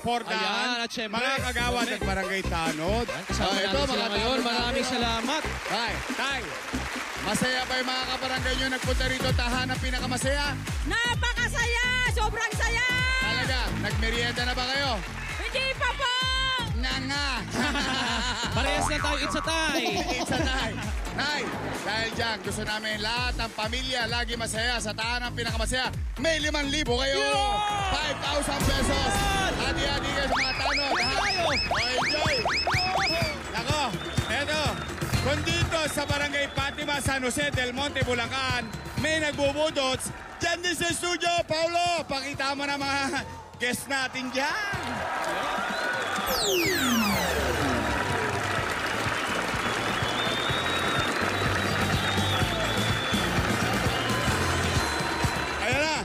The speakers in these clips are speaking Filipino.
suportahan. Ayan, at syempre, mga kagawad at barangay tanod. Kasama natin sila ngayon. Maraming salamat. Tay, masaya ba yung mga kabarangay nyo nagpunta rito tahanang pinakamasaya? Napakasaya! Sobrang saya! Talaga, nagmerienda na ba kayo? Hindi pa po! Nga. Parehas na tayo, it's a tie. It's a Nay. Nay, dahil dyan, gusto namin lahat ng pamilya lagi masaya sa tahanang pinakamasaya. May 5,000 kayo. 5,000 pesos. Hati-hati kayo sa mga tanod. Enjoy. Nako, eto. Kung dito sa Barangay Fatima, San Jose del Monte, Bulacan, may nagbubudots, dyan din sa studio, Paulo, pakita mo na mga guest natin dyan. Ayan na.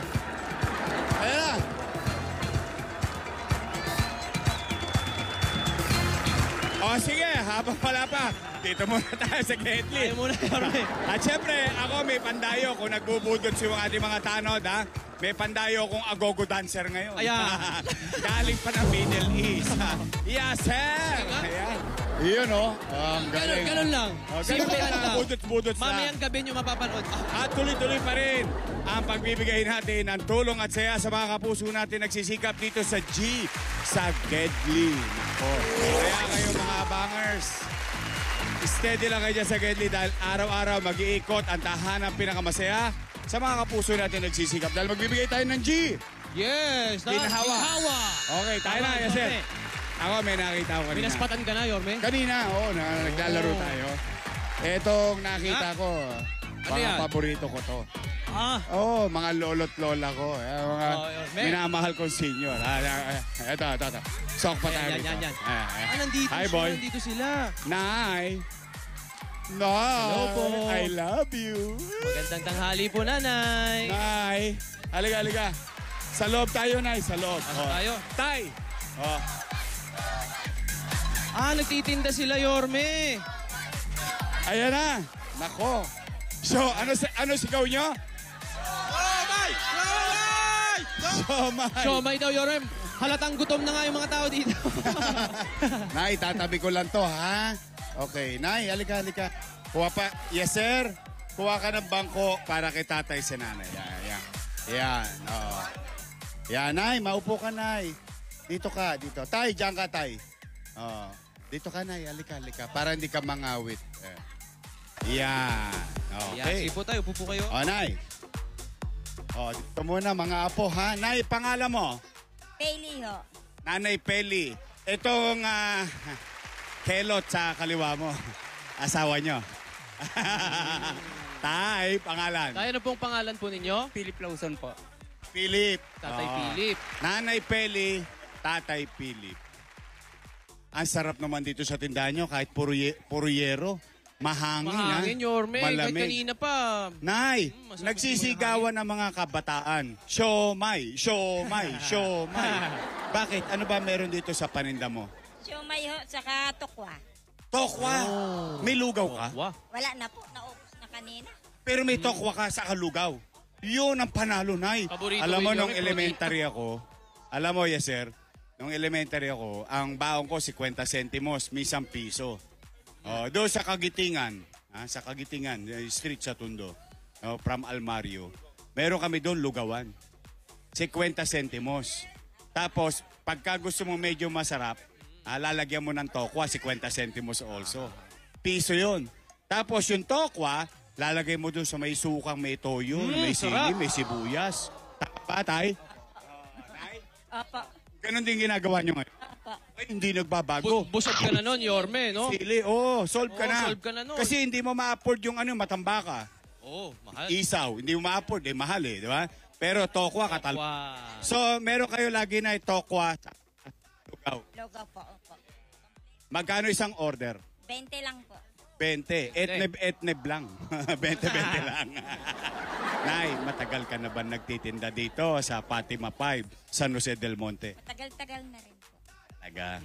O sige, habang pala pa, dito muna tayo sa Getly. Tayo muna, Yorme. At syempre, ako may pandayo kung nagbubudod si ating mga tanod, ha? May pandayo kong agogo dancer ngayon. Ayan. Galing pa ng Middle East. Yes, sir! Ayan. Iyon, oh. Ang galing. Ganun lang. Simple lang. Budot-budot sa... Mamayang gabi nyo mapapanood. At tuloy-tuloy pa rin ang pagbibigay natin ng tulong at saya sa mga kapuso natin nagsisikap dito sa G sa Gedli. Kaya kayo mga bangers, steady lang kayo dyan sa Gedli dahil araw-araw mag-iikot ang tahanang pinakamasaya sa mga kapuso natin nagsisikap. Dahil magbibigay tayo ng G. Yes! Ginhawa. Okay, tayo na. Yes, sir. Ako may nakita ko kanina. Minaspatan ka na, Yorme? Kanina, naglalaro tayo. Etong nakita ko, Ano mga yan? paborito ko to. Mga lolo't lola ko. Mga minamahal kong senior. Ito. Sok pa tayo dito. Yan. Nandito Hi, siya. boy. Nandito sila. Nay, Hello po. I love you. Magandang tanghali po, nanay. Nay, halika. Sa loob tayo, Nay. Sa loob. Asa tayo? Tay. Nagtitinda sila, Yorme. Ayan na. Nako. So, ano sigaw nyo? Siomay daw, Yorme. Halatang gutom na nga yung mga tao dito. Nay, tatabi ko lang to, ha? Okay, Nay, halika. Kuha pa. Yes, sir. Kuha ka ng bangko para kay tatay si nanay. Yan. Yan, Nay. Maupo ka, Nay. Dito ka, dito. Tay, dyan ka, Tay. Dito ka, Nay. Halika. Para hindi ka mangawit. Yan. Okay. Sige po tayo, upo po kayo. Nay. Dito muna, mga apo, ha? Nay, pangalan mo? Peli ho. Nanay Peli. Itong kelot sa kaliwa mo. Asawa nyo. Tay, pangalan. Tayo na pong pangalan po ninyo? Philip Lawson po. Philip. Tatay Philip. Nanay Peli, Tatay Philip. Ang sarap naman dito sa tindahan nyo, kahit puro yero. Mahangin, Yorme. Kahit Malamig. kanina pa. Nay, masarap nagsisigawan ng mga kabataan. Siomay. Bakit? Ano ba meron dito sa paninda mo? Siomay ho, saka tukwa. Tokwa. May lugaw ka? Wala na po, naubos na kanina. Pero may tokwa ka sa kalugaw. Yun ang panalo, Nay. Paborito Alam mo, ko yun, nung elementary ako, alam mo, yes, sir, nung elementary ako, ang baon ko 50 centimos, minsan piso. Doon sa Kagitingan, street sa Tondo, from Almario, meron kami doon lugawan. 50 centimos. Tapos, pagka gusto mo medyo masarap, lalagyan mo ng tokwa, 50 centimos also. Piso yun. Tapos yung tokwa, lalagay mo doon sa may sukang, may toyo, may sili, may sibuyas. Tapa, Tay? Apa. Ganon din ginagawa nyo ngayon. Ay, hindi nagbabago. Busog ka na nun, Yorme, no? Sili, solve ka na. Solve ka na nun. Kasi hindi mo ma-afford yung matambaka. Mahal. Isaw, hindi mo ma-afford, mahal di ba? Pero tokwa, So, meron kayo lagi na tokwa, lugaw. Lugaw po, opo. Magkano isang order? 20 lang po. 20. Etneb lang. 20 lang. Nay, matagal ka na ba nagtitinda dito sa Fatima 5, San Jose del Monte? Matagal-tagal na rin po. Talaga?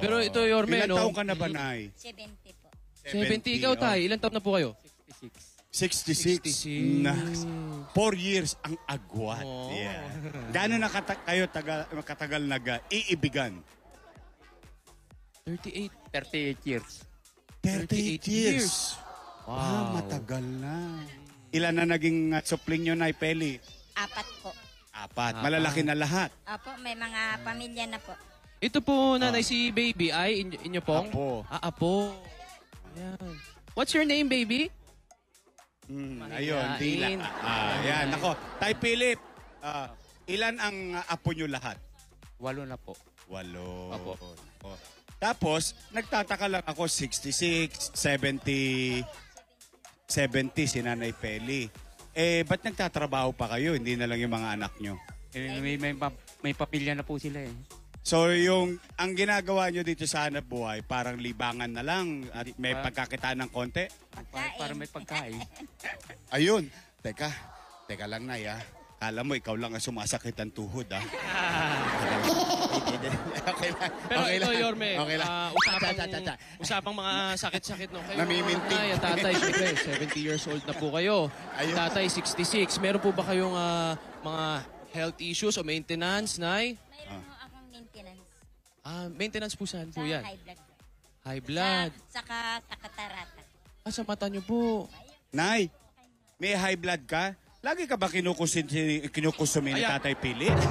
Pero ito, Yorme, Ilan no? taong ka na ba, Nay? 70 po. 70 ikaw, Tay. Ilan taon na po kayo? 66. 66. Na, 4 years ang agwat. Oh. Yeah. Gaano na kayo katagal nag-iibigan? 38. 38 years. 38 years. Wow. Matagal na. Ilan na naging supling nyo na Peli? 4 po. 4. Malalaki na lahat. Opo, may mga pamilya na po. Ito po, nanay, si baby ay inyo pong? Apo. Apo. Ayan. What's your name, baby? Ayun, dila. Yan, ako. Tay Philip, ilan ang apo nyo lahat? 8 na po. 8. Apo. Oh. Tapos, nagtataka lang ako, 66, 70 si Nanay Peli. Ba't nagtatrabaho pa kayo? Hindi na lang yung mga anak nyo. May pamilya na po sila eh. So, ang ginagawa nyo dito sa hanap buhay, parang libangan na lang at may pagkakitaan ng konti? Para may pagkain. Ayun. Teka lang na ya. Kala mo, ikaw lang ang sumasakit ang tuhod, ha? Okay lang. Pero Okay ito, lang. Yorme, Okay lang. usapang mga sakit-sakit no. Kayo, Namimintig. Nanay, tatay, siyempre, 70 years old na po kayo. Ayun. Tatay, 66. Meron po ba kayong mga health issues o maintenance, Nay? Mayroon mo akong maintenance. Maintenance po saan Sa po yan? high blood. High blood. Saka sa katarata. Sa mata niyo po. Nay, may high blood ka? Lagi ka ba kinukusumi ni Ayan. Tatay Pili? Hindi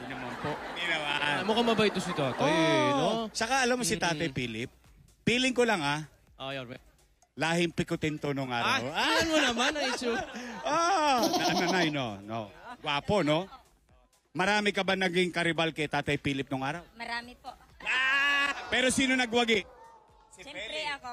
naman po. Hindi naman. Mukhang mabait to si tatay, no? Saka alam mo si Tatay Philip, feeling ko lang Yorme. lahing pikutin to nung araw. Alam mo naman, Aichu. Nanay, no. Wapo, no? Marami ka ba naging karibal kay Tatay Philip nung araw? Marami po. Pero sino nagwagi? Siyempre ako.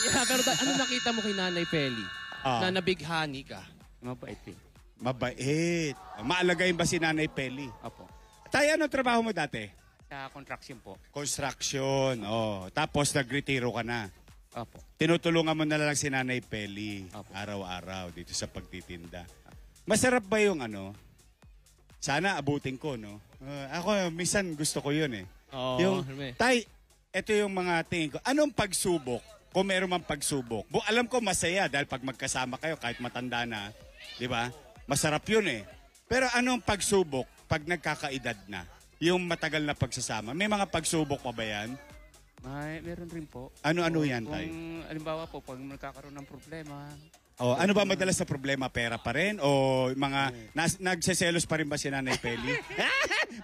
Yeah, pero ano nakita mo kay Nanay Peli? Na nabighani ka? Mabait eh. Mabait. Maalagayin ba si Nanay Peli? Apo. Tayo, anong trabaho mo dati? Sa contraction po. Construction. Tapos nagretiro ka na. Apo. Tinutulungan mo na lang si Nanay Peli Apo. araw-araw dito sa pagtitinda. Masarap ba yung Sana abutin ko, no? Ako, minsan gusto ko yun eh. Oo, Yung, Yorme. Tay, ito yung mga tingin ko. Anong pagsubok? Kung meron mang pagsubok. Alam ko masaya dahil pag magkasama kayo, kahit matanda na, di ba? Masarap yun eh. Pero anong pagsubok pag nagkakaedad na? Yung matagal na pagsasama. May mga pagsubok pa ba yan? Meron rin po. Ano-ano yan, Tay? Kung alimbawa po, pag nagkakaroon ng problema, Ano ba madalas na problema? Pera pa rin? O mga nagseselos pa rin ba si Nanay Peli?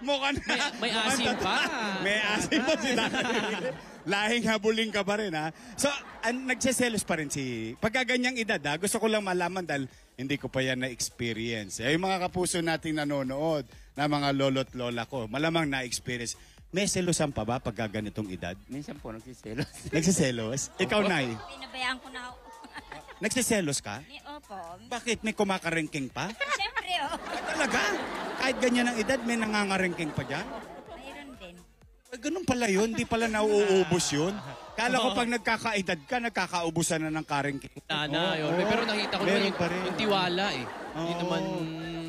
Mukha na. May asim pa. May asim pa si Nanay Peli. Lahing habuling ka pa rin, ha? So, nagseselos pa rin si... Pagkaganyang edad, ha? Gusto ko lang malaman dahil hindi ko pa yan na-experience. Yung mga kapuso nating nanonood na mga lolo't lola ko, malamang na-experience. May selosan pa ba pag ganitong edad? minsan po nagsiselos. Nagsiselos? Ikaw, Nay? Pinabayaan ko na ako. Nagsiselos ka? Opo. Bakit? May kumakarengking pa? Siyempre, Talaga? Kahit ganyan ang edad, may nangangarengking pa dyan? mayroon din. Ganun pala yun, di pala nauubos yun. Kala ko pag nagkakaedad ka, nagkakaubusan na ng karengking. Yorme. Pero nakita ko naman Meron pa rin. yung tiwala eh. Hindi naman...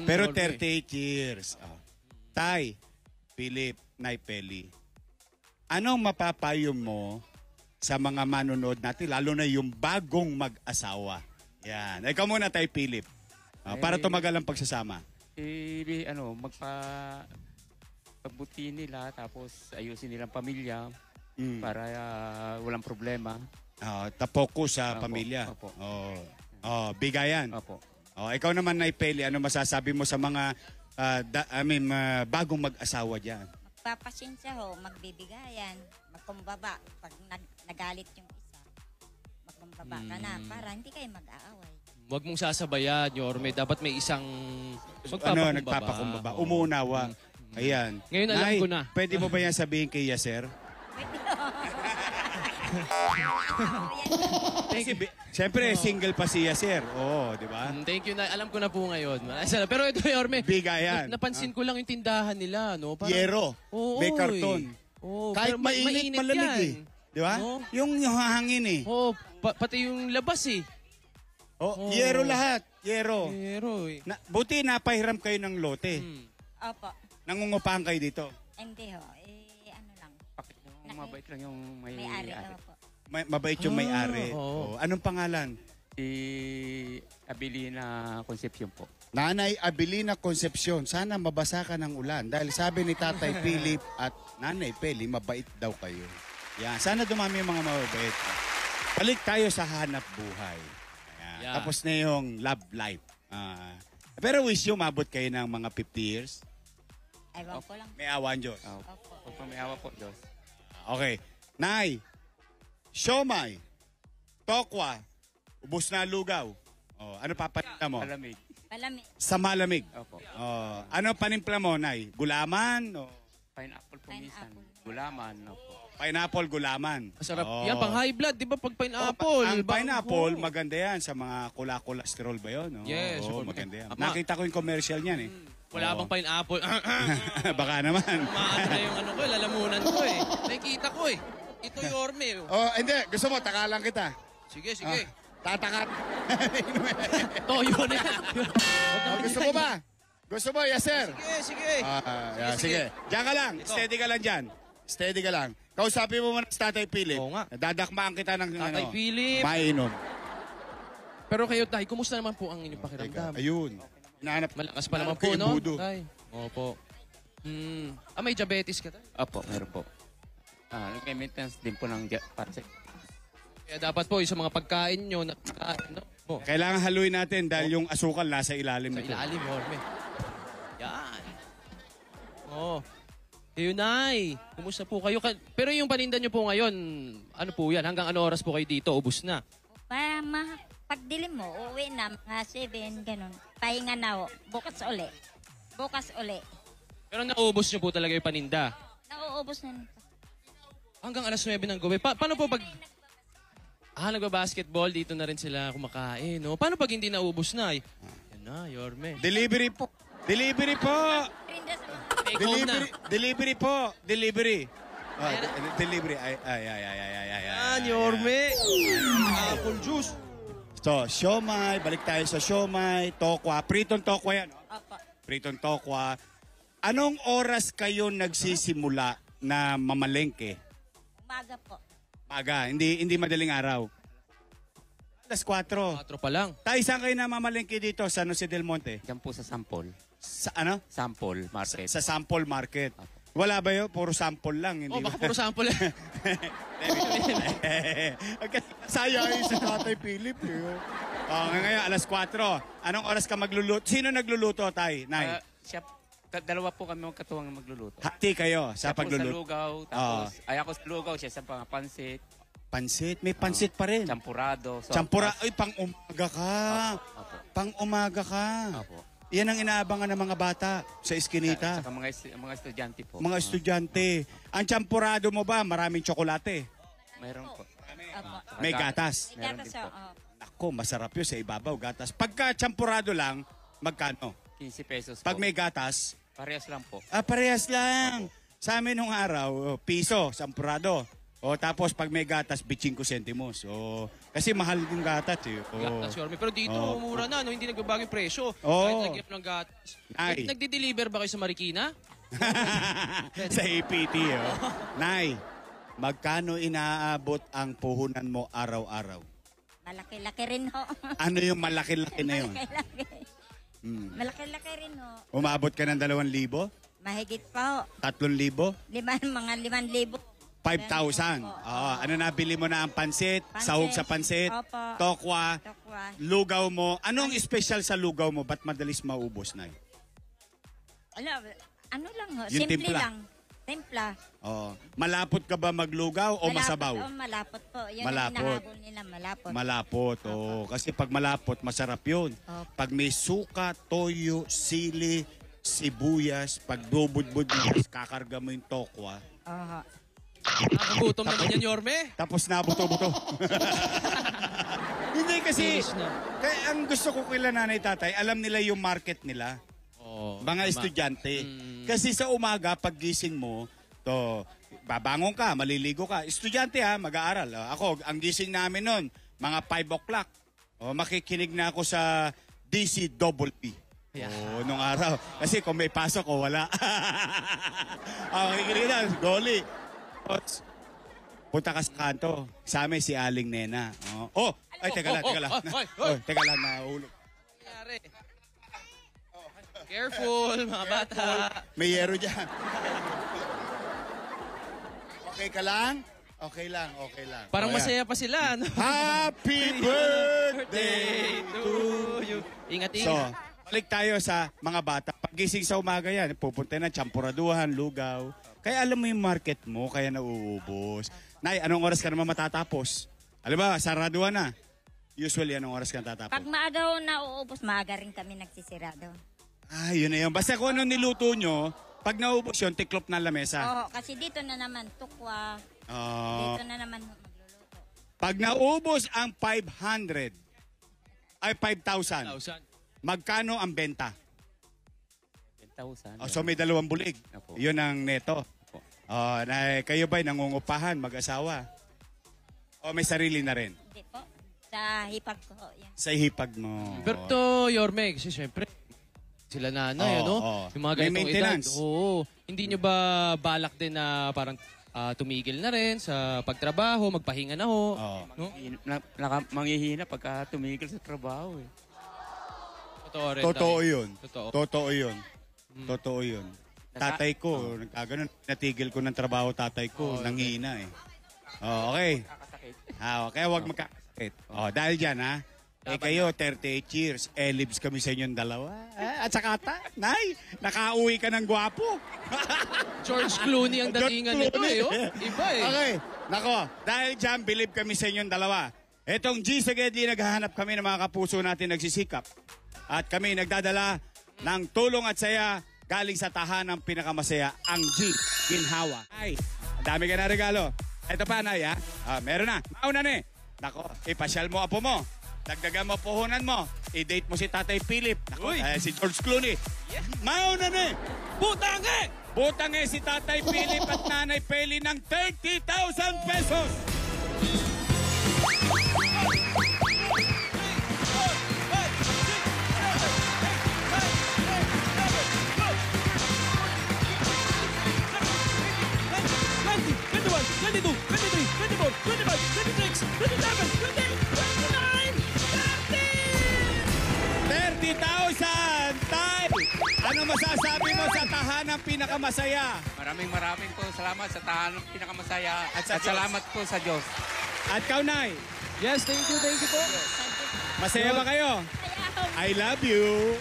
Pero Yorme. 38 years. Tay, Philip, Nay Peli, anong mapapayo mo sa mga manonood natin, lalo na yung bagong mag-asawa? Yan. Ikaw muna, Tay Philip. Para tumagal ang pagsasama. Pagbuti nila, tapos ayusin nilang pamilya para walang problema. Tapokus sa Opo, pamilya. opo. Bigayan. Opo. Ikaw naman, Nay Peli, ano masasabi mo sa mga bagong mag-asawa dyan? Magpapasensya ho, magbibigayan, magkumbaba. Pag nagalit yung isa, magkumbaba ka na para hindi kayo mag-aaway. Huwag mong sasabayan, Yorme. Dapat may isang Nagpapakumbaba. Umuunawa. Ayan. Ngayon alam Nay, ko na. Pwede mo ba yan sabihin kay Yaser? Siyempre, single pa si Yaser. Oo, di ba? Thank you na. Alam ko na po ngayon. Pero ito, Yorme. Bigayan. Napansin ko lang yung tindahan nila, no? Parang, Yero. Oo, May karton. Oo, Kahit pero mainit, malamig eh. Di ba? Oo. Yung hangin eh. Oo, pati yung labas eh. Yero lahat. Yero. Pero eh. Buti napahiram kayo ng lote. Opo. Nangungupahan kayo dito. Hindi ho. Ano lang. Mabait lang yung May-ari. Opo. Mabait yung may-ari. oo. Oh, anong pangalan? Si Abilina Concepcion po. Nanay Abilina Concepcion, sana mabasa ka ng ulan. Dahil sabi ni Tatay Philip at Nanay Peli, mabait daw kayo. Yan. Sana dumami yung mga mabait. Balik tayo sa hanap buhay. Ayan. Yeah. Tapos na yung love life. Pero wish you, mabot kayo ng mga 50 years. Ewan ko lang. May awan Diyos. Opo. Opo, may awa po, Diyos. Okay. Nay, siomay, tokwa, ubos na lugaw. Oh, ano papaninda mo? Malamig. Palamig. Sa malamig. Opo. Oh, ano panimpla mo, Nay? Gulaman? O Pineapple po minsan. Pineapple. Gulaman. Opo. pineapple gulaman? Masarap. Oh. Yan, pang high blood, di ba? Pag pineapple. Ang Bang- pineapple, Oo. maganda yan sa mga cholesterol ba yun? Oh, Yes, Oo, okay. maganda yan. Tama. Nakita ko yung commercial niyan eh. Wala Oo. bang pineapple. Baka naman. Maano na yung ano ko, lalamunan ko eh. Nakikita ko eh. Ito Yorme. Oh. Oh, hindi. Gusto mo, takalan kita. Sige, sige. Tatakat. Toyo na yan. Oh, gusto mo ba? Gusto mo? Yes, sir. Sige, sige. Yeah, sige. Diyan ka lang. Steady ka lang dyan. Steady ka lang. Kausapin mo muna sa Tatay Philip. Oo nga. Dadakmaan kita ng Tatay ano, Philip. mainom. Pero kayo, Tay, kumusta naman po ang inyong Teka, pakiramdam? ayun. Hinahanap. Malakas pa naman hinahanap ko po, yung no? budo. Tay. Opo. May diabetes ka, Tay? Opo, meron po. Nag-maintenance din po ng pansek. Kaya dapat po, yung sa mga pagkain nyo, no? Kailangan haluin natin dahil yung asukal nasa ilalim Sa nito. ilalim, Yorme. Yan. Oh. Ayun, Nay. Kumusta po kayo? Pero yung paninda nyo po ngayon, ano po yan? Hanggang ano oras po kayo dito? Ubus na. Para pagdilim mo, uuwi na mga 7, ganun. Pahinga na ho. Bukas uli. Bukas uli. Pero naubos nyo po talaga yung paninda. Nauubos na nito. Hanggang alas 9 ng gabi. Paano po pag... nagba-basketball. Dito na rin sila kumakain, no? Paano pag hindi naubos na? Yan na, Yorme. Delivery po. Delivery po. Rinda sa mga Take home na. Delivery po. Delivery. Delivery. Ay. Yan, Yorme. Apple juice. So, siomay. Balik tayo sa siomay. Tokwa. Pritong tokwa yan. No? Opo. Pritong tokwa. Anong oras kayo nagsisimula na mamalengke? Umaga po. Maga. Hindi madaling araw. Alas 4. 4 pa lang. Tayo, saan kayo na mamalengke dito? Sa Jose del Monte? Diyan po sa Sample. Sa ano? Sample Market. Sa sample market. Wala ba yun? Puro sample lang. Hindi Oh, baka ba? puro sample. Sayang si Tatay Philip. Ngayon, alas 4. Anong oras ka magluluto? Sino nagluluto, Tay? Nay? Dalawa po kami magkatuwang magluluto. Hati kayo sa Siya po sa pagluluto. lugaw, tapos ako sa lugaw, siya sa mga pansit, Pansit? May pansit pa rin. champurado. Champura. Ay, pang umaga ka. Opo. Pang umaga ka. Opo. Yan ang inaabangan ng mga bata sa eskinita. Saka mga estudyante po. Mga estudyante. Ang champurado mo ba? Maraming tsokolate. Mayroon po. Opo. May gatas. Meron Gatas din po. oh. Nako, masarap yun sa ibabaw. Gatas. Pagka champurado lang, magkano? 15 pesos Pag po. may gatas, Parehas lang po. parehas lang. Sa amin nung araw, piso, champurado. O tapos pag may gatas, 25 centimos. O, kasi mahal yung gatas eh. O, Gatas, Yorme. Pero dito, Oh. mura na, no? Hindi nagbabago yung presyo. Oh. Kahit lagyan ng gatas. Ay. Nagdi-deliver ba kayo sa Marikina? sa APT. Oh. Nay, magkano inaabot ang puhunan mo araw-araw? Malaki-laki rin ho. Ano yung malaki-laki na yun? Malaki-laki. Malaki-laki rin ho. Umabot ka ng 2,000? Mahigit pa ho. 3,000? Mga 5,000. 5,000. Ano nabili mo na ang pansit? Sahog sa pansit? Opo. Tokwa? Tokwa. Lugaw mo? Anong special sa lugaw mo? Ba't madalis maubos, Nay? Ano lang ho. Yung Simple timpla. lang. Timpla. Malapot ka ba maglugaw o masabaw? Malapot po. Yan Malapot. ang hinahabol nila. Malapot. Malapot. Kasi pag malapot, masarap yun. Opo. Pag may suka, toyo, sili, sibuyas, pag bubudbud mo, kakarga mo yung tokwa. Oho. Nakagutom naman yan, Yorme. Tapos nabuto-buto. Hindi kasi, Finish na. kaya ang gusto ko kila nanay tatay, alam nila yung market nila. Oh, Mga tama. estudyante. Kasi sa umaga, pag gising mo, babangon ka, maliligo ka. Estudyante ha, mag-aaral. Ako, ang gising namin nun, mga 5 o'clock. Makikinig na ako sa DCWP. Yeah. Nung araw. Kasi kung may pasok ko, wala. Makikinig na, goli. punta ka sa kanto. Sa amin si Aling Nena. Oh, ay, teka lang. Teka lang, nahulog. Nangyari. Careful, mga bata. May yero dyan. Okay ka lang? Okay lang. Parang Oh, masaya yan. pa sila. No? Happy birthday to you. Ingat, So, ingat. balik tayo sa mga bata. Pagising sa umaga yan, pupunta na champuraduhan, lugaw. Kaya alam mo yung market mo, kaya nauubos. Nay, anong oras ka naman matatapos? Alam ba, saraduhan na. Usually, anong oras ka natatapos? Pag maaga ho nauubos, maaga rin kami nagsisirado. Yun na yun. Basta kung ano niluto nyo, pag naubos yun, tiklop na lamesa. Oo, kasi dito na naman tukwa. Dito na naman magluluto. Pag naubos ang 500, ay 5,000, 1,000. magkano ang benta? 10,000. So may 2 bulig. Opo. Yun ang neto. Opo. Kayo ba'y nangungupahan, mag-asawa? O may sarili na rin? Hindi po. Sa hipag ko ho, yan. Sa hipag mo. Pero to, Yorme, kasi syempre, sila nanay, Oo, ano? oo. Yung mga May ganitong maintenance. edad. Oo. Hindi nyo ba balak din na parang tumigil na rin sa pagtrabaho, magpahinga na ho? Oo. No? Manghihina pagka tumigil sa trabaho eh. Totoo rin. Totoo tayo. yun. Totoo. Totoo yun. Totoo yun. Tatay ko, nagkaganon. Natigil ko ng trabaho tatay ko. Nangina eh. Okay. Kakasakit. Okay, huwag magkakasakit. Dahil dyan ha. Kayo, 38 years. Libs kami sa inyong dalawa. At saka Nay, nakauwi ka ng gwapo. George Clooney ang George datingan nito Clooney. eh. Oh. Iba eh. Okay. Nako, dahil dyan, believe kami sa inyong dalawa. Etong G sa Gedli, naghahanap kami ng mga kapuso natin nagsisikap. At kami nagdadala ng tulong at saya galing sa tahanang pinakamasaya, ang G Ginhawa. Ay, dami ka na regalo. Ito pa, Nay, ha? Meron na. Mauna na eh. Nako, ipasyal mo apo mo. Dagdagan mo puhunan mo. I-date mo si Tatay Philip. Nako, si George Clooney. Mauna na eh. Butange! Butange si Tatay Philip at Nanay Peli ng 30,000 pesos. Tay! Ano masasabi mo sa tahanang pinakamasaya? Maraming po salamat sa tahanang pinakamasaya. At sa Diyos. salamat po sa Diyos. At Kaunay, Yes, thank you po. masaya ba kayo? Kaya ako, I love you.